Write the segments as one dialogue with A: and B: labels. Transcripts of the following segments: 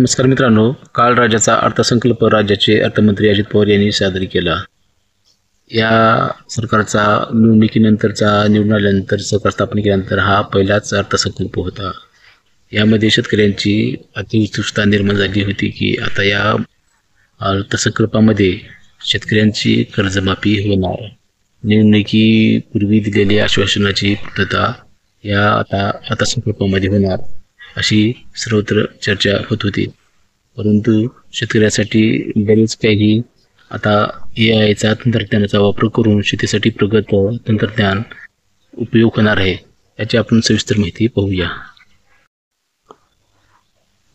A: नमस्कार मित्रांनो, काल राज्याचा अर्थसंकल्प राज्याचे अर्थमंत्री अजित पवार यांनी सादर केला. या सरकारचा निवडून आल्यानंतर सरकार स्थापन केल्यानंतर हा पहिलाच अर्थसंकल्प होता. यामध्ये शेतकऱ्यांची अतिउत्सुकता निर्माण झाली होती की आता या अर्थसंकल्पामध्ये शेतकऱ्यांची कर्जमाफी होणार. निवडणुकीपूर्वी दिलेली आश्वासनाची पूर्तता या आता अर्थसंकल्पामध्ये होणार अशी सर्वत्र चर्चा होत होती. परंतु शेतकऱ्यासाठी बरेच काही आता AIचा तंत्रज्ञानाचा वापर करून शेतीसाठी प्रगत तंत्रज्ञान उपयोग होणार आहे. याची आपण सविस्तर माहिती पाहूया.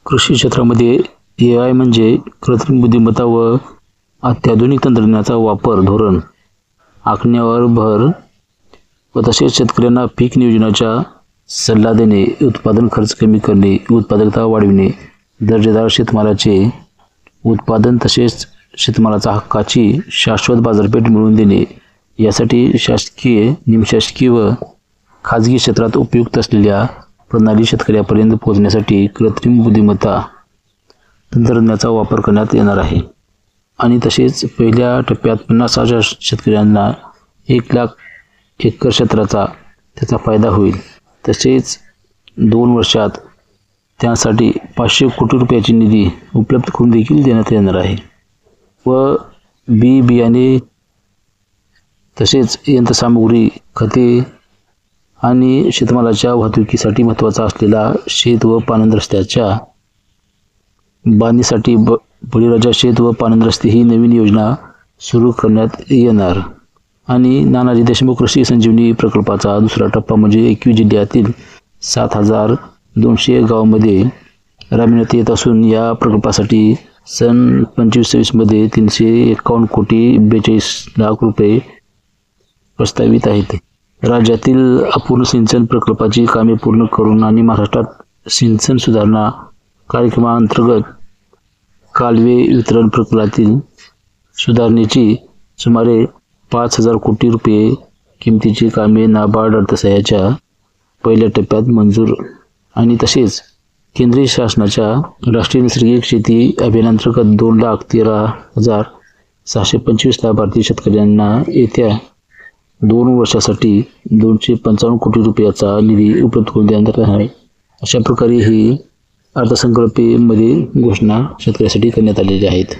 A: कृषी क्षेत्रामध्ये AI म्हणजे कृत्रिम बुद्धिमत्ता व अत्याधुनिक तंत्रज्ञानाचा वापर धोरण आखण्यावर भर व तसेच शेतकऱ्यांना पीक नियोजनाचा सल्ला देणे, उत्पादन खर्च कमी करणे, उत्पादकता वाढविणे, दर्जेदार शेतमालाचे उत्पादन तसेच शेतमालाचा हक्काची शाश्वत बाजारपेठ मिळवून देणे यासाठी शासकीय, निमशासकीय व खाजगी क्षेत्रात उपयुक्त असलेल्या प्रणाली शेतकऱ्यापर्यंत पोहोचण्यासाठी कृत्रिम बुद्धिमत्ता तंत्रज्ञानाचा वापर करण्यात येणार आहे. आणि तसेच पहिल्या टप्प्यात 50,000 शेतकऱ्यांना 1,00,000 एकर क्षेत्राचा त्याचा फायदा होईल. तसेच 2 वर्षात त्यासाठी 500 कोटी रुपयाची निधी उपलब्ध करून देखील देण्यात येणार आहे. व बियाणे तसेच यंत्रसामुग्री, खते आणि शेतमालाच्या वाहतुकीसाठी महत्त्वाचा असलेला शेत व पाणंद रस्त्याच्या बांधणीसाठी बळीराजा शेत व पाणंद रस्ते ही नवीन योजना सुरू करण्यात येणार. आणि नानाजी देशमुख कृषी संजीवनी प्रकल्पाचा दुसरा टप्पा म्हणजे 21 जिल्ह्यातील 7,200 गावांमध्ये राबविण्यात येत असून या प्रकल्पासाठी सन 25-26 मध्ये 351 कोटी 42 लाख रुपये प्रस्तावित आहेत. राज्यातील अपूर्ण सिंचन प्रकल्पाची कामे पूर्ण करून आणि महाराष्ट्रात सिंचन सुधारणा कार्यक्रमाअंतर्गत कालवे वितरण प्रकल्पातील सुधारणेची सुमारे 5,000 कोटी रुपये किमतीची कामे नाबार्ड अर्थसहाय्याच्या पहिल्या टप्प्यात मंजूर. आणि तसेच केंद्रीय शासनाच्या राष्ट्रीय नैसर्गिक शेती अभियानांतर्गत 2,13,625 लाभार्थी शेतकऱ्यांना येत्या 2 वर्षासाठी 255 कोटी रुपयाचा निधी उपलब्ध करून देण्यात आहे. अशा प्रकारे ही अर्थसंकल्पामध्ये घोषणा शेतकऱ्यासाठी करण्यात आलेली आहेत.